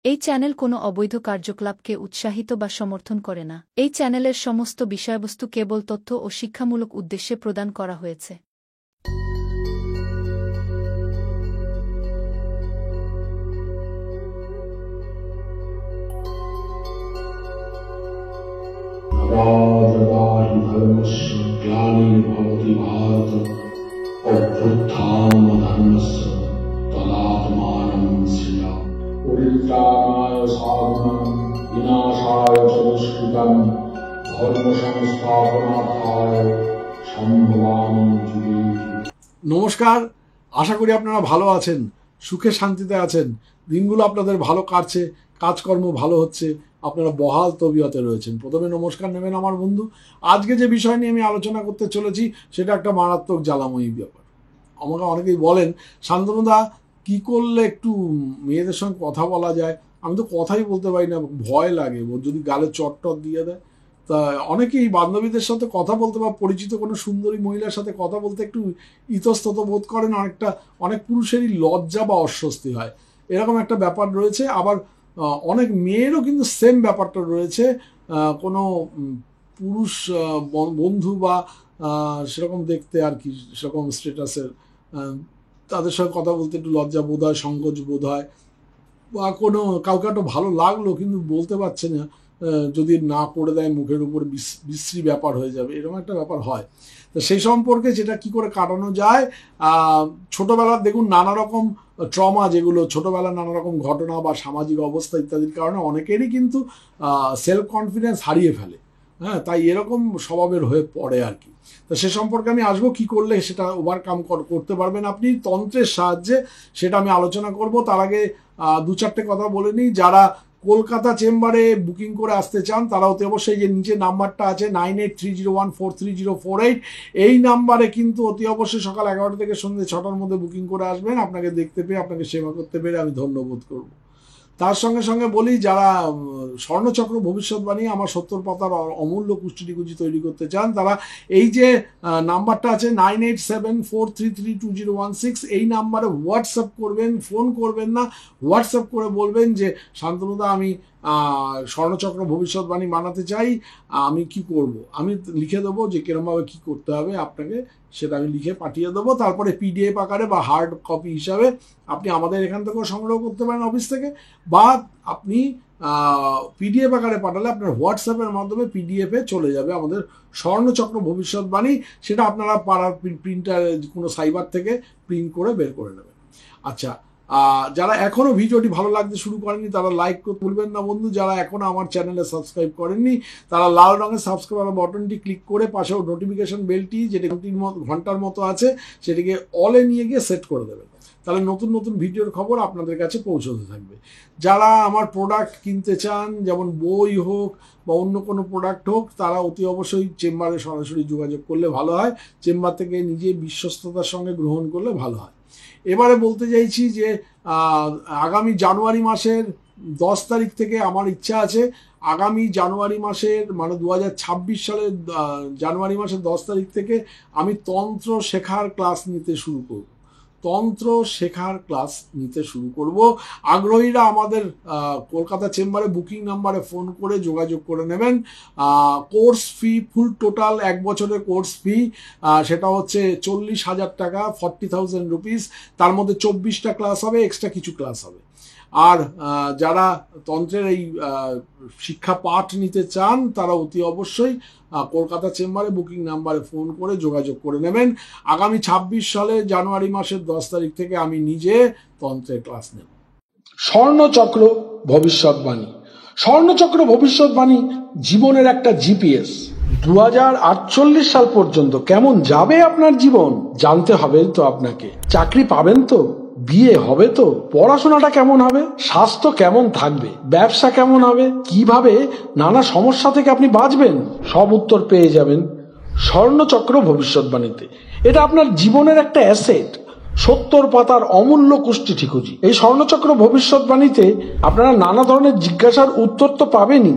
এই চ্যানেল কোনো অবৈধ কার্যকলাপকে উৎসাহিত বা সমর্থন করে না। এই চ্যানেলের সমস্ত বিষয়বস্তু কেবল তথ্য ও শিক্ষামূলক উদ্দেশ্যে প্রদান করা হয়েছে। धर्मस्य ग्लानिर्भवति भारत अभ्युत्थानधर्मस्य तदात्मानं स्यात् परित्राणाय साधनां विनाशाय च दुष्कृतं धर्म संस्थापनार्थाय सम्भवामि युगे युगे। নমস্কার, আশা করি আপনারা ভালো আছেন, সুখে শান্তিতে আছেন, দিনগুলো আপনাদের ভালো কাটছে, কাজকর্ম ভালো হচ্ছে, আপনারা বহাল তবিয়তে রয়েছেন। প্রথমে নমস্কার নেবেন আমার বন্ধু। আজকে যে বিষয় নিয়ে আমি আলোচনা করতে চলেছি সেটা একটা মারাত্মক জ্বালাময়ী ব্যাপার। আমাকে অনেকেই বলেন, শান্তনুদা কি করলে একটু মেয়েদের সঙ্গে কথা বলা যায়? আমি তো কথাই বলতে পারি না, ভয় লাগে যদি গালে চট দিয়ে দেয়। তা অনেকেই বান্ধবীদের সাথে কথা বলতে বা পরিচিত কোনো সুন্দরী মহিলার সাথে কথা বলতে একটু ইতস্তত বোধ করেন। অনেক পুরুষেরই লজ্জা বা অস্বস্তি হয়, এরকম একটা ব্যাপার রয়েছে। আবার অনেক মেয়েরও কিন্তু সেম ব্যাপারটা রয়েছে। কোনো পুরুষ বন্ধু বা সেরকম দেখতে আর কি, সেরকম স্ট্যাটাসের তাদের সঙ্গে কথা বলতে একটু লজ্জা বোধ হয়, সংকোচ বোধ হয়, বা কোনো কাউকে একটা ভালো লাগলো কিন্তু বলতে পারছে না, যদি না করে দেয় মুখের উপর বিশ্রী ব্যাপার হয়ে যাবে, এরকম একটা ব্যাপার হয়। তো সেই সম্পর্কে যেটা কি করে কাটানো যায়, ছোটবেলার দেখুন নানা রকম ট্রমা, যেগুলো ছোটবেলার নানা রকম ঘটনা বা সামাজিক অবস্থা ইত্যাদির কারণে অনেকেরই কিন্তু সেলফ কনফিডেন্স হারিয়ে ফেলে। হ্যাঁ, তাই এরকম স্বভাবের হয়ে পড়ে আর কি। তো সে সম্পর্কে আমি আসবো, কি করলে সেটা ওভারকাম করতে পারবেন আপনি তন্ত্রের সাহায্যে, সেটা আমি আলোচনা করব। তার আগে দু চারটে কথা বলে নিই। যারা কলকাতা চেম্বারে বুকিং করে আসতে চান তারা অতি অবশ্যই যে নিচে নাম্বারটা আছে 9830143048, এই নাম্বারে কিন্তু অতি অবশ্যই সকাল 11টা থেকে সন্ধ্যে 6টার মধ্যে বুকিং করে আসবেন। আপনাকে দেখতে পেয়ে, আপনাকে সেবা করতে পেরে আমি ধন্যবোধ করব। তার সঙ্গে সঙ্গে বলি, যারা স্বর্ণচক্র ভবিষ্যৎবাণী আমার 70 পাতার অমূল্য কুষ্টিকুচি তৈরি করতে চান, তারা এই যে নাম্বারটা আছে 9874332016, এই নাম্বারে হোয়াটসঅ্যাপ করবেন, ফোন করবেন না, হোয়াটসঅ্যাপ করে বলবেন যে শান্তনুদা আমি স্বর্ণচক্র ভবিষ্যৎবাণী বানাতে চাই, আমি কি করব। আমি লিখে দেবো যে কিরমভাবে কি করতে হবে আপনাকে, সেটা আমি লিখে পাঠিয়ে দেবো। তারপরে পিডিএফ আকারে বা হার্ড কপি হিসাবে আপনি আমাদের এখান থেকেও সংগ্রহ করতে পারেন অফিস থেকে, বা আপনি পিডিএফ আকারে পাঠালে আপনার হোয়াটসঅ্যাপের মাধ্যমে পিডিএফে চলে যাবে আমাদের স্বর্ণচক্র ভবিষ্যৎবাণী। সেটা আপনারা পাড়ার প্রিন্টার কোনো সাইবার থেকে প্রিন্ট করে বের করে নেবেন। আচ্ছা, যারা এখনও ভিডিওটি ভালো লাগতে শুরু করেনি তারা লাইক করতে ভুলবেন না বন্ধু। যারা এখনও আমার চ্যানেলে সাবস্ক্রাইব করেননি তারা লাল রঙের সাবস্ক্রাইব বাটনটি ক্লিক করে পাশেও নোটিফিকেশন বেলটি, যেটা ঘন্টার মতো আছে, সেটিকে অলে নিয়ে গিয়ে সেট করে দেবেন। তাহলে নতুন নতুন ভিডিওর খবর আপনাদের কাছে পৌঁছতে থাকবে। যারা আমার প্রোডাক্ট কিনতে চান, যেমন বই হোক বা অন্য কোনো প্রোডাক্ট হোক, তারা অতি অবশ্যই চেম্বারে সরাসরি যোগাযোগ করলে ভালো হয়। চেম্বার থেকে নিজে বিশ্বস্ততার সঙ্গে গ্রহণ করলে ভালো হয়। এবারে বলতে চাইছি যে আগামী জানুয়ারি মাসের 10 তারিখ থেকে আমার ইচ্ছা আছে, আগামী জানুয়ারি মাসের মানে 2026 সালের জানুয়ারি মাসের 10 তারিখ থেকে আমি তন্ত্র শেখার ক্লাস নিতে শুরু করব। আগ্রহীরা আমাদের কলকাতা চেম্বারে বুকিং নাম্বারে ফোন করে যোগাযোগ করে নেবেন। কোর্স ফি ফুল টোটাল 1 বছরের কোর্স ফি, সেটা হচ্ছে 40,000 টাকা, 40,000 রুপিস। তার মধ্যে 24টা ক্লাস হবে, এক্সট্রা কিছু ক্লাস হবে। আর যারা তন্ত্রের এই শিক্ষা পাঠ নিতে চান তারা অতি অবশ্যই কলকাতা চেম্বারে বুকিং নাম্বারে ফোন করে যোগাযোগ করে নেবেন। আগামী 26 সালে জানুয়ারি মাসের 10 তারিখ থেকে আমি নিজে তন্ত্রের ক্লাস নেব। স্বর্ণচক্র ভবিষ্যৎবাণী। স্বর্ণচক্র ভবিষ্যৎবাণী জীবনের একটা জিপিএস। 2048 সাল পর্যন্ত কেমন যাবে আপনার জীবন জানতে হবে তো আপনাকে। চাকরি পাবেন তো, বিয়ে হবে তো, পড়াশোনাটা কেমন হবে, স্বাস্থ্য কেমন থাকবে, ব্যবসা কেমন হবে, কিভাবে নানা সমস্যা থেকে আপনি বাঁচবেন, সব উত্তর পেয়ে যাবেন স্বর্ণচক্র ভবিষ্যৎবাণীতে। এটা আপনার জীবনের একটা অ্যাসেট, 70 পাতার অমূল্য কুষ্টি ঠিকুজি। এই স্বর্ণচক্র ভবিষ্যৎবাণীতে আপনারা নানা ধরনের জিজ্ঞাসার উত্তর তো পাবেনই,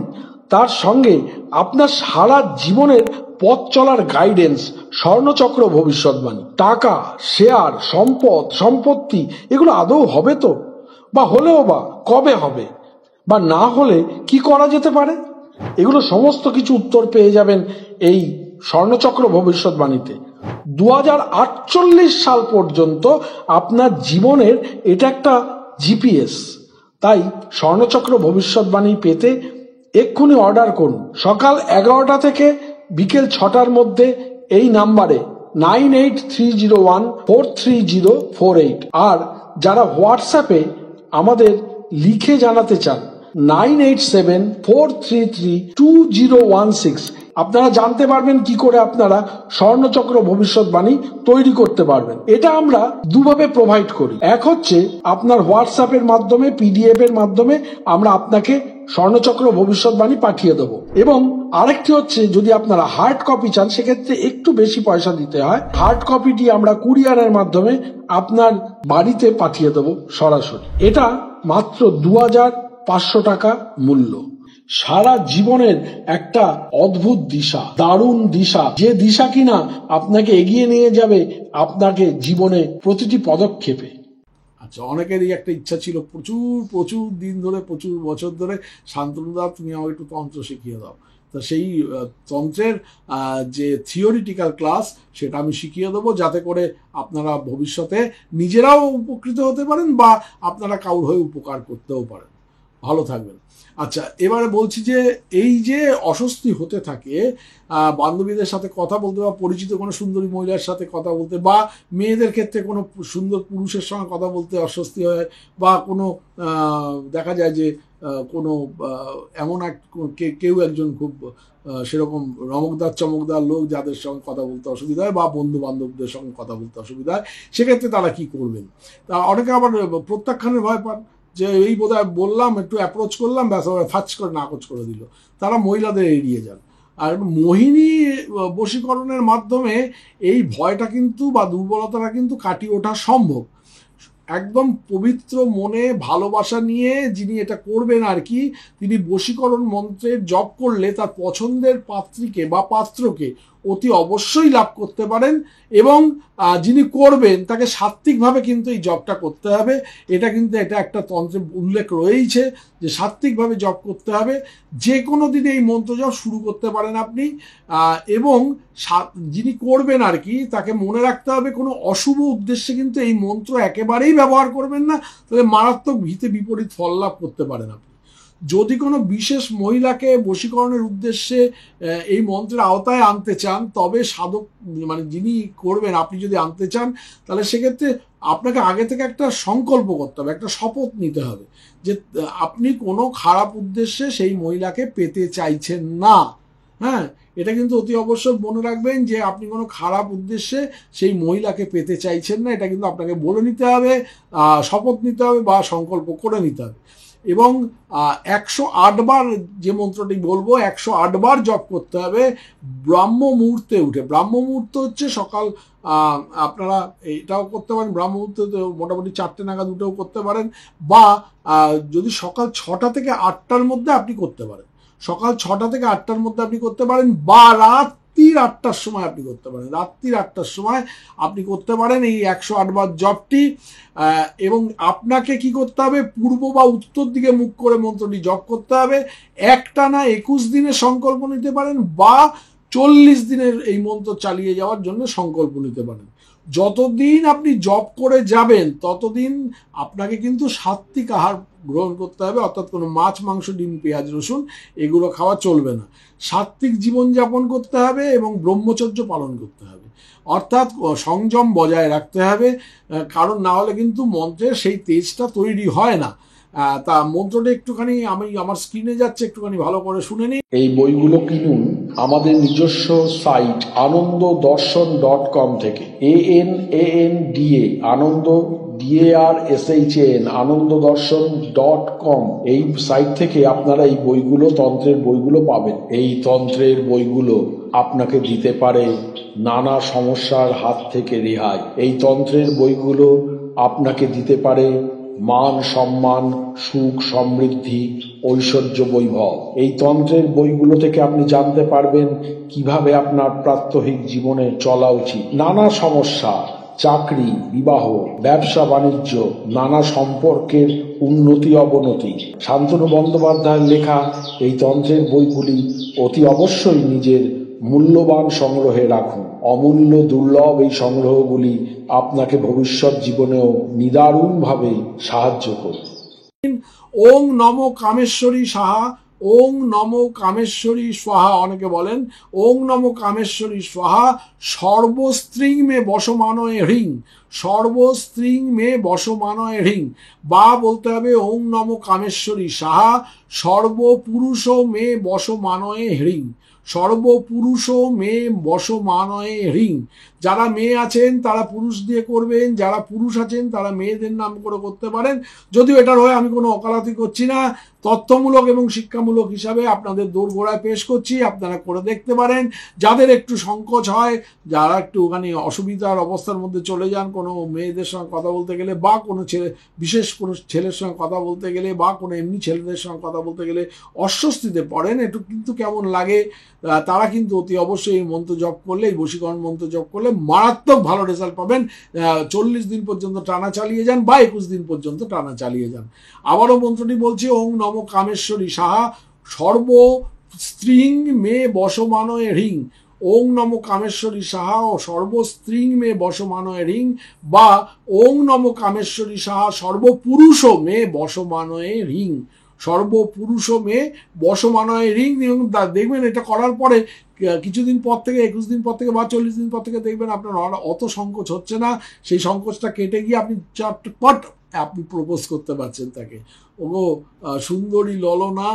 তার সঙ্গে আপনার সারা জীবনের পথ চলার গাইডেন্স। স্বর্ণচক্র ভবিষ্যৎবাণী। টাকা, শেয়ার, সম্পত্তি এগুলো আদৌ হবে তো, বা হলেও বা কবে হবে, বা না হলে কি করা যেতে পারে? এগুলো সমস্ত কিছু উত্তর পেয়ে যাবেন এই স্বর্ণচক্র ভবিষ্যৎবাণীতে। 2048 সাল পর্যন্ত আপনার জীবনের এটা একটা জিপিএস। তাই স্বর্ণচক্র ভবিষ্যৎবাণী পেতে এক্ষুনি অর্ডার করুন। সকাল 11টা থেকে বিকেল 6টার মধ্যে এই নাম্বারে 9830143048। আর যারা হোয়াটসঅ্যাপে আমাদের লিখে জানাতে চান 9874332016, আপনারা জানতে পারবেন কি করে আপনারা স্বর্ণচক্র ভবিষ্যৎবাণী তৈরি করতে পারবেন। এটা আমরা দুভাবে প্রোভাইড করি। এক হচ্ছে আপনার হোয়াটসঅ্যাপের মাধ্যমে, পিডিএফ এর মাধ্যমে আমরা আপনাকে স্বর্ণচক্র ভবিষ্যৎবাণী পাঠিয়ে দেবো, এবং আরেকটি হচ্ছে যদি আপনারা হার্ড কপি চান সেক্ষেত্রে একটু বেশি পয়সা দিতে হয়। হার্ড কপিটি আমরা কুরিয়ারের মাধ্যমে আপনার বাড়িতে পাঠিয়ে দেবো সরাসরি। এটা মাত্র 2500 টাকা মূল্য। সারা জীবনের একটা অদ্ভুত দিশা, দারুণ দিশা, যে দিশা কিনা আপনাকে এগিয়ে নিয়ে যাবে আপনাকে জীবনে প্রতিটি পদক্ষেপে। আচ্ছা, অনেকেরই একটা ইচ্ছা ছিল প্রচুর দিন ধরে, প্রচুর বছর ধরে, শান্তনুদা তুমি আমাকে একটু তন্ত্র শিখিয়ে দাও। তা সেই তন্ত্রের যে থিওরিটিক্যাল ক্লাস সেটা আমি শিখিয়ে দেবো, যাতে করে আপনারা ভবিষ্যতে নিজেরাও উপকৃত হতে পারেন বা আপনারা কারোর হয়ে উপকার করতেও পারেন। ভালো থাকবেন। আচ্ছা, এবারে বলছি যে এই যে অস্বস্তি হতে থাকে বান্ধবীদের সাথে কথা বলতে বা পরিচিত কোনো সুন্দরী মহিলার সাথে কথা বলতে, বা মেয়েদের ক্ষেত্রে কোনো সুন্দর পুরুষের সঙ্গে কথা বলতে অস্বস্তি হয়, বা কোনো দেখা যায় যে কোনো এমন কেউ একজন খুব সেরকম রমকদার চমকদার লোক যাদের সঙ্গে কথা বলতে অসুবিধা হয়, বা বন্ধু বান্ধবদের সঙ্গে কথা বলতে অসুবিধা হয়, সেক্ষেত্রে তারা কি করবেন? তা অনেকে আবার প্রত্যাখ্যানের ভয় পান, যে এই বোধহয় বললাম, একটু অ্যাপ্রোচ করলাম, ব্যাস ফাচ করে নাকচ করে দিল। তারা মহিলাদের এড়িয়ে যান। আর মোহিনী বশীকরণের মাধ্যমে এই ভয়টা কিন্তু বা দুর্বলতাটা কিন্তু কাটিয়ে ওঠা সম্ভব। একদম পবিত্র মনে ভালোবাসা নিয়ে যিনি এটা করবেন আর কি, তিনি বশীকরণ মন্ত্রের জপ করলে তার পছন্দের পাত্রীকে বা পাত্রকে অতি অবশ্যই লাভ করতে পারেন। এবং যিনি করবেন তাকে সাত্ত্বিকভাবে কিন্তু এই জপটা করতে হবে। এটা একটা তন্ত্রে উল্লেখ রয়েছে যে সাত্ত্বিকভাবে জপ করতে হবে। যে কোনো দিনে এই মন্ত্র জপ শুরু করতে পারেন আপনি। এবং যিনি করবেন আর কি, তাকে মনে রাখতে হবে কোনো অশুভ উদ্দেশ্যে কিন্তু এই মন্ত্র একেবারেই ব্যবহার করবেন না, তাহলে মারাত্মক হিতে বিপরীত ফল লাভ করতে পারেন আপনি। যদি কোনো বিশেষ মহিলাকে বশীকরণের উদ্দেশ্যে এই মন্ত্রের আওতায় আনতে চান, তবে সাধক মানে যিনি করবেন, আপনি যদি আনতে চান, তাহলে সেক্ষেত্রে আপনাকে আগে থেকে একটা সংকল্প করতে হবে, একটা শপথ নিতে হবে যে আপনি কোনো খারাপ উদ্দেশ্যে সেই মহিলাকে পেতে চাইছেন না। হ্যাঁ, এটা কিন্তু অতি অবশ্যই মনে রাখবেন যে আপনি কোনো খারাপ উদ্দেশ্যে সেই মহিলাকে পেতে চাইছেন না। এটা কিন্তু আপনাকে বলে নিতে হবে, শপথ নিতে হবে বা সংকল্প করে নিতে হবে। এবং 108 বার যে মন্ত্রটি বলবো 108 বার জপ করতে হবে ব্রাহ্ম মুহূর্তে উঠে। ব্রাহ্ম মুহূর্ত হচ্ছে সকাল, আপনারা এটাও করতে পারেন ব্রাহ্ম মুহূর্তে, মোটামুটি 4টে নাগাদ উঠেও করতে পারেন, বা যদি সকাল 6টা থেকে 8টার মধ্যে আপনি করতে পারেন, সকাল 6টা থেকে 8টার মধ্যে আপনি করতে পারেন, বা রাত্রির 8টার সময় আপনি করতে পারেন। রাত্রির 8টার সময় আপনি করতে পারেন এই 108 বার জপটি। এবং আপনাকে কি করতে হবে, পূর্ব বা উত্তর দিকে মুখ করে মন্ত্রটি জপ করতে হবে। একটানা 21 দিনের সংকল্প নিতে পারেন, বা 40 দিনের এই মন্ত্র চালিয়ে যাওয়ার জন্য সংকল্প নিতে পারেন। যতদিন আপনি জপ করে যাবেন ততদিন আপনাকে কিন্তু সাত্ত্বিক আহার গ্রহণ করতে হবে, অর্থাৎ কোনো মাছ, মাংস, ডিম, পেঁয়াজ, রসুন এগুলো খাওয়া চলবে না। সাত্ত্বিক জীবনযাপন করতে হবে এবং ব্রহ্মচর্য পালন করতে হবে, অর্থাৎ সংযম বজায় রাখতে হবে, কারণ না হলে কিন্তু মন্ত্রের সেই তেজটা তৈরি হয় না। তা মন্ত্রটা একটুখানি আমি আমার স্ক্রিনে যাচ্ছে, একটুখানি ভালো করে শুনে নিই। এই বইগুলো কিনুন আমাদের নিজস্ব সাইট ananddarshan.com থেকে। ANANDA আনন্দ DARSHAN ananddarshan.com এই সাইট থেকে আপনারা এই বইগুলো, তন্ত্রের বইগুলো পাবেন। এই তন্ত্রের বইগুলো আপনাকে দিতে পারে নানা সমস্যার হাত থেকে রেহাই। এই তন্ত্রের বইগুলো আপনাকে দিতে পারে মান, সম্মান, সুখ, সমৃদ্ধি, ঐশ্বর্য, বৈভব। এই তন্ত্রের বইগুলো থেকে আপনি জানতে পারবেন কিভাবে আপনার প্রাত্যহিক জীবনে চলা উচিত। নানা সমস্যা, চাকরি, বিবাহ, ব্যবসা বাণিজ্য, নানা সম্পর্কের উন্নতি অবনতি। শান্তনু বন্দ্যোপাধ্যায়ের লেখা এই তন্ত্রের বইগুলি অতি অবশ্যই নিজের মূল্যবান সংগ্রহে রাখুন। অমূল্য দুর্লভ এই সংগ্রহগুলি আপনাকে ভবিষ্যৎ জীবনেও নিদারুণভাবে সাহায্য করবে। ওং নম কামেশ্বরী সাহা, ওং নম কামেশ্বরী স্বাহা অনেকে বলেন। ওং নম কামেশ্বরী স্বাহা সর্বস্ত্রিং মে বসমানয়ে হ্রিং, সর্বস্ত্রিং মে বসমানয়ে হ্রিং, বা বলতে হবে ওং নম কামেশ্বরী সাহা সর্বপুরুষ মে বসমানয়ে হ্রিং, সর্বপুরুষ মে বসমানয়ে হ্রিং। যারা মেয়ে আছেন তারা পুরুষ দিয়ে করবেন, যারা পুরুষ আছেন তারা মেয়েদের নাম করে করতে পারেন। যদিও এটার হয়ে আমি কোনো ওকালতি করছি না, তথ্যমূলক এবং শিক্ষামূলক হিসাবে আপনাদের দোরগোড়ায় পেশ করছি, আপনারা করে দেখতে পারেন। যাদের একটু সংকোচ হয়, যারা একটুখানি অসুবিধার অবস্থার মধ্যে চলে যান কোনো মেয়েদের সঙ্গে কথা বলতে গেলে, বা কোনো ছেলে, বিশেষ কোনো ছেলের সঙ্গে কথা বলতে গেলে, বা কোনো এমনি ছেলেদের সঙ্গে কথা বলতে গেলে অস্বস্তিতে পড়েন, একটু কিন্তু কেমন লাগে, তারা কিন্তু অতি অবশ্যই এই মন্ত্র জপ করলে, এই বশীকরণ মন্ত্র জপ করলে মারাত্মক ভালো রেজাল্ট পাবেন। 40 দিন পর্যন্ত টানা চালিয়ে যান বা 21 দিন পর্যন্ত টানা চালিয়ে যান। আবারও মন্ত্রটি বলছি, ওং নম কামেশ্বরী সাহা সর্বস্ত্রিং মে বসমানয়ে হ্রিং, ওং নম কামেশ্বরী সাহা ও সর্বস্ত্রিং মে বসমানয়ে হ্রিং, বা ওং নম কামেশ্বরী সাহা সর্বপুরুষ মে বসমানয়ে হ্রিং, সর্বপুরুষ মে বসমানয়ে হ্রিং। দেখবেন এটা করার পরে কিছুদিন পর থেকে, 21 দিন পর থেকে বা 40 দিন পর থেকে দেখবেন আপনার অত সংকোচ হচ্ছে না। সেই সংকোচটা কেটে গিয়ে আপনি চটপট আপনি প্রপোজ করতে পারছেন তাকে। ওগো সুন্দরী ললনা,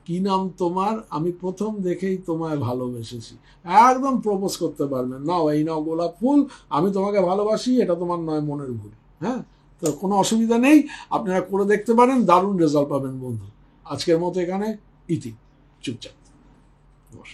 কি নাম তোমার, আমি প্রথম দেখেই তোমায় ভালোবেসেছি, একদম প্রপোজ করতে পারবেন। নাও এই নাও গোলাপ ফুল, আমি তোমাকে ভালোবাসি, এটা তোমার নয় মনের ভুল। হ্যাঁ, তো কোনো অসুবিধা নেই, আপনারা করে দেখতে পারেন, দারুণ রেজাল্ট পাবেন বন্ধু। আজকের মতো এখানে ইতি, চুপচাপ বস।